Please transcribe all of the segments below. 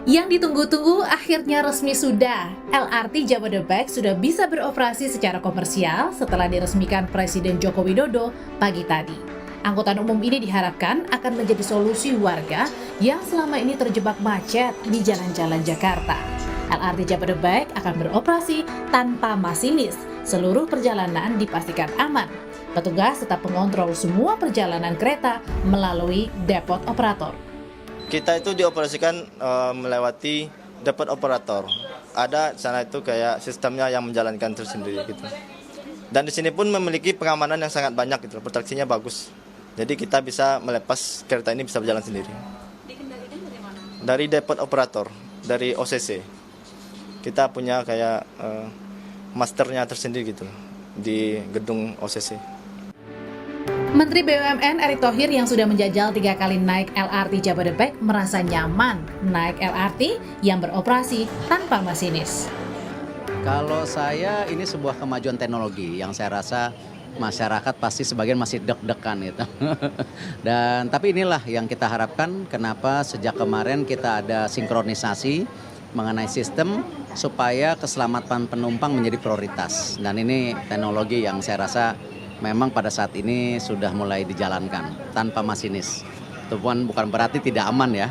Yang ditunggu-tunggu akhirnya resmi sudah. LRT Jabodebek sudah bisa beroperasi secara komersial setelah diresmikan Presiden Joko Widodo pagi tadi. Angkutan umum ini diharapkan akan menjadi solusi warga yang selama ini terjebak macet di jalan-jalan Jakarta. LRT Jabodebek akan beroperasi tanpa masinis. Seluruh perjalanan dipastikan aman. Petugas tetap mengontrol semua perjalanan kereta melalui depot operator. Kita itu dioperasikan melewati depot operator. Ada di sana itu kayak sistemnya yang menjalankan tersendiri gitu. Dan di sini pun memiliki pengamanan yang sangat banyak gitu, proteksinya bagus. Jadi kita bisa melepas kereta ini bisa berjalan sendiri. Dikendalikan bagaimana? Dari depot operator, dari OCC. Kita punya kayak masternya tersendiri gitu di gedung OCC. Menteri BUMN Erick Thohir yang sudah menjajal 3 kali naik LRT Jabodebek merasa nyaman naik LRT yang beroperasi tanpa masinis. Kalau saya ini sebuah kemajuan teknologi yang saya rasa masyarakat pasti sebagian masih deg-degan itu. Dan tapi inilah yang kita harapkan kenapa sejak kemarin kita ada sinkronisasi mengenai sistem supaya keselamatan penumpang menjadi prioritas. Dan ini teknologi yang saya rasa memang pada saat ini sudah mulai dijalankan tanpa masinis. Itu pun bukan berarti tidak aman ya.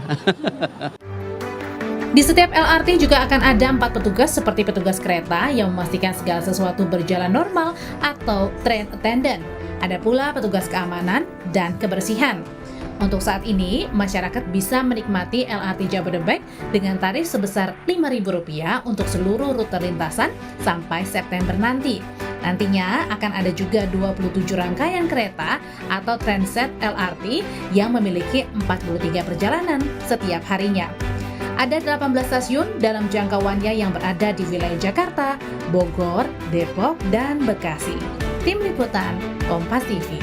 Di setiap LRT juga akan ada 4 petugas seperti petugas kereta yang memastikan segala sesuatu berjalan normal atau train attendant. Ada pula petugas keamanan dan kebersihan. Untuk saat ini, masyarakat bisa menikmati LRT Jabodebek dengan tarif sebesar Rp5.000 untuk seluruh rute lintasan sampai September nanti. Nantinya akan ada juga 27 rangkaian kereta atau transit LRT yang memiliki 43 perjalanan setiap harinya. Ada 18 stasiun dalam jangkauannya yang berada di wilayah Jakarta, Bogor, Depok, dan Bekasi. Tim Liputan, Kompas TV.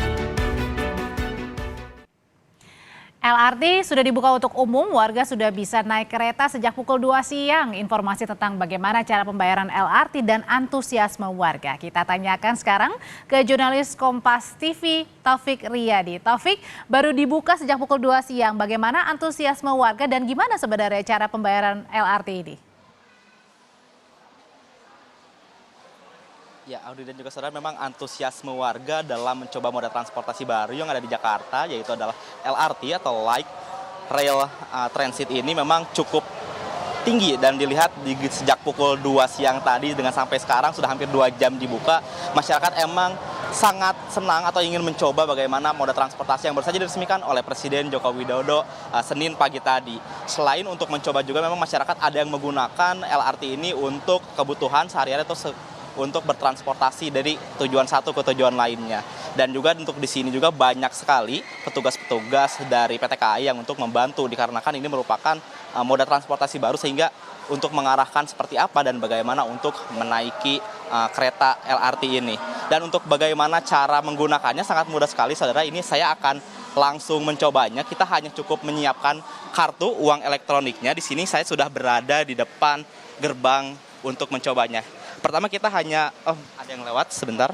LRT sudah dibuka untuk umum, warga sudah bisa naik kereta sejak pukul 2 siang. Informasi tentang bagaimana cara pembayaran LRT dan antusiasme warga. Kita tanyakan sekarang ke jurnalis Kompas TV, Taufik Riyadi. Taufik, baru dibuka sejak pukul 2 siang. Bagaimana antusiasme warga dan gimana sebenarnya cara pembayaran LRT ini? Ya, Audi dan juga saudara, memang antusiasme warga dalam mencoba moda transportasi baru yang ada di Jakarta, yaitu adalah LRT atau Light Rail Transit ini memang cukup tinggi dan dilihat sejak pukul 2 siang tadi dengan sampai sekarang sudah hampir 2 jam dibuka. Masyarakat emang sangat senang atau ingin mencoba bagaimana moda transportasi yang baru saja diresmikan oleh Presiden Joko Widodo Senin pagi tadi. Selain untuk mencoba juga memang masyarakat ada yang menggunakan LRT ini untuk kebutuhan sehari-hari atau untuk bertransportasi dari tujuan satu ke tujuan lainnya. Dan juga untuk di sini juga banyak sekali petugas-petugas dari PT KAI yang untuk membantu dikarenakan ini merupakan moda transportasi baru sehingga untuk mengarahkan seperti apa dan bagaimana untuk menaiki kereta LRT ini. Dan untuk bagaimana cara menggunakannya sangat mudah sekali saudara, ini saya akan langsung mencobanya. Kita hanya cukup menyiapkan kartu uang elektroniknya. Di sini saya sudah berada di depan gerbang untuk mencobanya. Pertama kita hanya, ada yang lewat sebentar.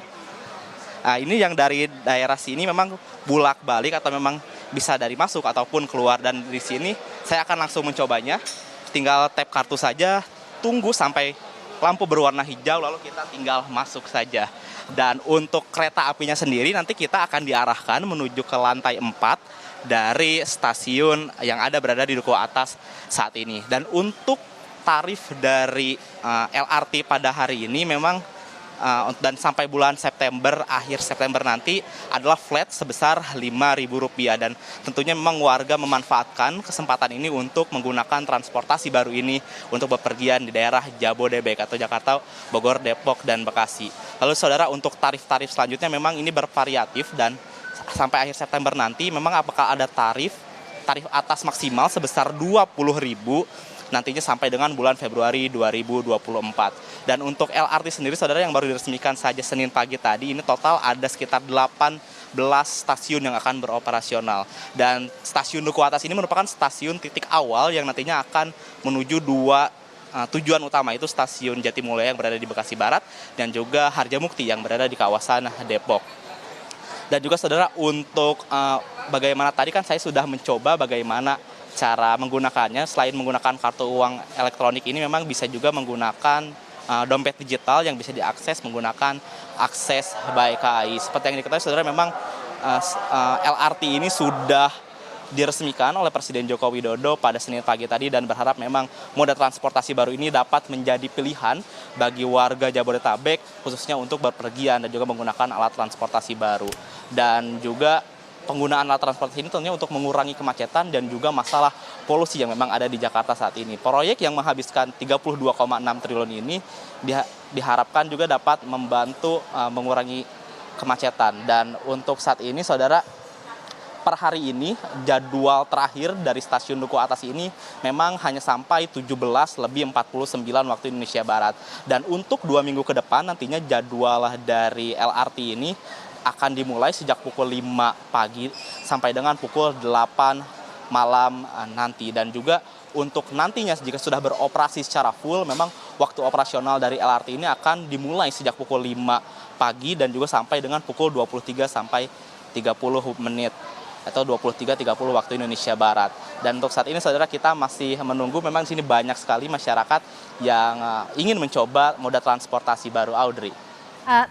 Nah, ini yang dari daerah sini memang bolak-balik atau memang bisa dari masuk ataupun keluar. Dan di sini saya akan langsung mencobanya. Tinggal tap kartu saja, tunggu sampai lampu berwarna hijau lalu kita tinggal masuk saja. Dan untuk kereta apinya sendiri nanti kita akan diarahkan menuju ke lantai 4 dari stasiun yang ada berada di duku atas saat ini. Dan untuk tarif dari LRT pada hari ini memang dan sampai bulan September, akhir September nanti adalah flat sebesar Rp5.000 dan tentunya memang warga memanfaatkan kesempatan ini untuk menggunakan transportasi baru ini untuk bepergian di daerah Jabodebek atau Jakarta, Bogor, Depok, dan Bekasi. Lalu saudara, untuk tarif-tarif selanjutnya memang ini bervariatif dan sampai akhir September nanti memang apakah ada tarif atas maksimal sebesar Rp20.000 nantinya sampai dengan bulan Februari 2024. Dan untuk LRT sendiri saudara yang baru diresmikan saja Senin pagi tadi, ini total ada sekitar 18 stasiun yang akan beroperasional. Dan stasiun Duku Atas ini merupakan stasiun titik awal yang nantinya akan menuju 2 tujuan utama, itu stasiun Jatimulya yang berada di Bekasi Barat dan juga Harjamukti yang berada di kawasan Depok. Dan juga saudara, untuk bagaimana tadi kan saya sudah mencoba bagaimana cara menggunakannya selain menggunakan kartu uang elektronik ini memang bisa juga menggunakan dompet digital yang bisa diakses menggunakan akses by KAI. Seperti yang diketahui saudara, memang LRT ini sudah diresmikan oleh Presiden Joko Widodo pada Senin pagi tadi dan berharap memang moda transportasi baru ini dapat menjadi pilihan bagi warga Jabodetabek khususnya untuk berpergian dan juga menggunakan alat transportasi baru. Dan juga penggunaan alat transportasi ini tentunya untuk mengurangi kemacetan dan juga masalah polusi yang memang ada di Jakarta saat ini. Proyek yang menghabiskan 32,6 triliun ini diharapkan juga dapat membantu mengurangi kemacetan. Dan untuk saat ini saudara, per hari ini jadwal terakhir dari stasiun Duku Atas ini memang hanya sampai 17:49 waktu Indonesia Barat. Dan untuk 2 minggu ke depan nantinya jadwal dari LRT ini akan dimulai sejak pukul 5 pagi sampai dengan pukul 8 malam nanti. Dan juga untuk nantinya jika sudah beroperasi secara full, memang waktu operasional dari LRT ini akan dimulai sejak pukul 5 pagi dan juga sampai dengan pukul 23 sampai 30 menit atau 23.30 waktu Indonesia Barat. Dan untuk saat ini saudara, kita masih menunggu, memang di sini banyak sekali masyarakat yang ingin mencoba moda transportasi baru, Audrey.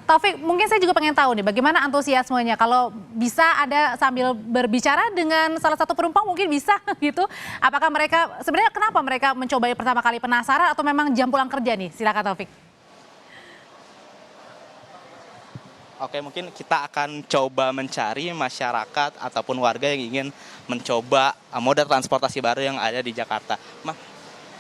Taufik, mungkin saya juga pengen tahu nih bagaimana antusiasmenya. Kalau bisa ada sambil berbicara dengan salah satu penumpang mungkin bisa gitu. Apakah mereka, sebenarnya kenapa mereka mencoba pertama kali, penasaran atau memang jam pulang kerja nih? Silakan Taufik. Oke, mungkin kita akan coba mencari masyarakat ataupun warga yang ingin mencoba moda transportasi baru yang ada di Jakarta.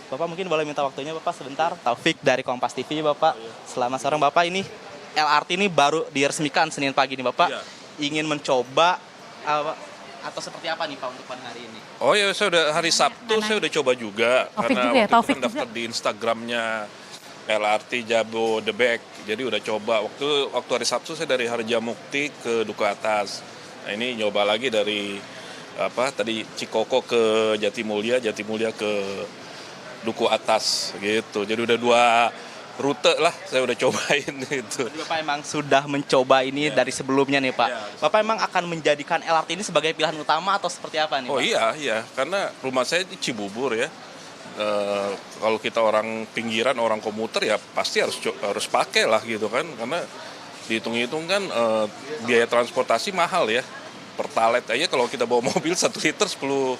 Bapak mungkin boleh minta waktunya Bapak sebentar. Taufik dari Kompas TV, Bapak. Selamat sore Bapak, ini LRT ini baru diresmikan Senin pagi nih Bapak. Ingin mencoba atau seperti apa nih Pak untuk pada hari ini? Oh ya, saya udah hari Sabtu saya udah coba juga. Taufik karena juga ya, waktu itu Taufik kan daftar juga. di Instagramnya LRT Jabodebek. Jadi udah coba. Waktu hari Sabtu saya dari Harjamukti ke Duku Atas. Nah, ini nyoba lagi dari tadi Cikoko ke Jatimulya ke Duku Atas gitu. Jadi udah 2 rute lah saya udah cobain gitu. Jadi Bapak emang sudah mencoba ini dari sebelumnya nih Pak. Bapak emang akan menjadikan LRT ini sebagai pilihan utama atau seperti apa nih Pak? Oh iya, karena rumah saya di Cibubur ya. Kalau kita orang pinggiran, orang komuter ya pasti harus pakai lah gitu kan, karena dihitung-hitung kan biaya transportasi mahal ya. Pertalite aja kalau kita bawa mobil 1 liter 10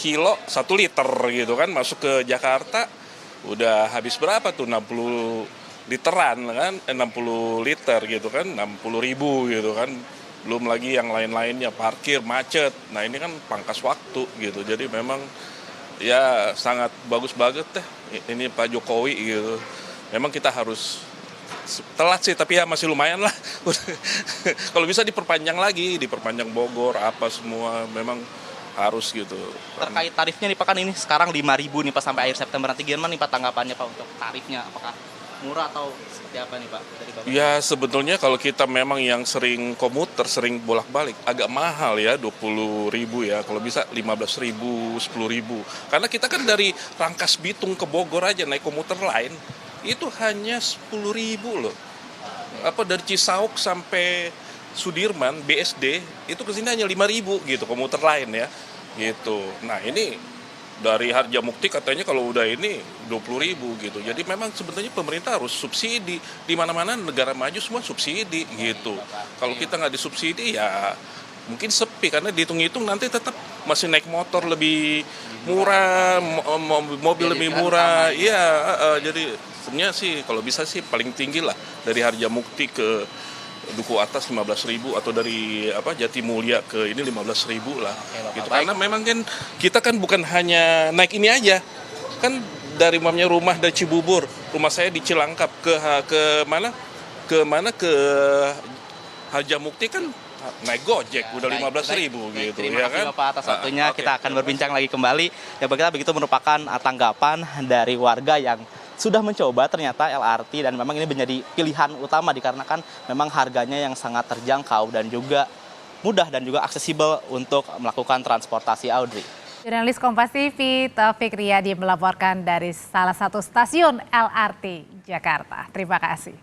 kilo 1 liter gitu kan, masuk ke Jakarta udah habis berapa tuh, 60 literan kan, 60 liter gitu kan, 60.000 gitu kan, belum lagi yang lain-lainnya, parkir, macet. Nah ini kan pangkas waktu gitu, jadi memang ya sangat bagus banget deh ini Pak Jokowi gitu. Memang kita harus telat sih, tapi ya masih lumayan lah. Kalau bisa diperpanjang lagi, diperpanjang Bogor, apa semua memang harus gitu. Terkait tarifnya nih Pak, kan ini sekarang 5.000 nih Pak sampai akhir September nanti, gimana nih Pak tanggapannya Pak untuk tarifnya? Apakah murah atau seperti apa nih Pak dari Bapak? Ya sebetulnya kalau kita memang yang sering komuter, sering bolak-balik, agak mahal ya, 20.000 ya, kalau bisa 15.000, 10.000. Karena kita kan dari Rangkas Bitung ke Bogor aja naik komuter lain, itu hanya 10.000 loh. Dari Cisauk sampai Sudirman, BSD, itu kesini hanya 5.000 gitu, komuter lain ya, gitu. Nah ini dari Harjamukti katanya kalau udah ini 20.000 gitu. Jadi memang sebenarnya pemerintah harus subsidi. Di mana-mana negara maju semua subsidi gitu. Kalau kita nggak disubsidi ya mungkin sepi, karena dihitung-hitung nanti tetap masih naik motor lebih murah, mobil lebih murah. Iya, jadi sebenarnya sih kalau bisa sih paling tinggi lah dari Harjamukti ke Duku Atas 15.000 atau dari Jatimulya ke ini 15.000 lah. Gitu. Karena memang kan kita kan bukan hanya naik ini aja. Kan dari rumah dari Cibubur, rumah saya di Cilangkap ke mana? Ke Harjamukti kan naik Gojek udah 15.000 gitu. Terima kasih kan? Bapak atas waktunya. Kita akan berbincang lagi kembali. Ya bagi kita begitu merupakan tanggapan dari warga yang sudah mencoba ternyata LRT, dan memang ini menjadi pilihan utama dikarenakan memang harganya yang sangat terjangkau dan juga mudah dan juga aksesibel untuk melakukan transportasi, Audrey. Jurnalis Kompas TV Taufik Riyadi melaporkan dari salah satu stasiun LRT Jakarta. Terima kasih.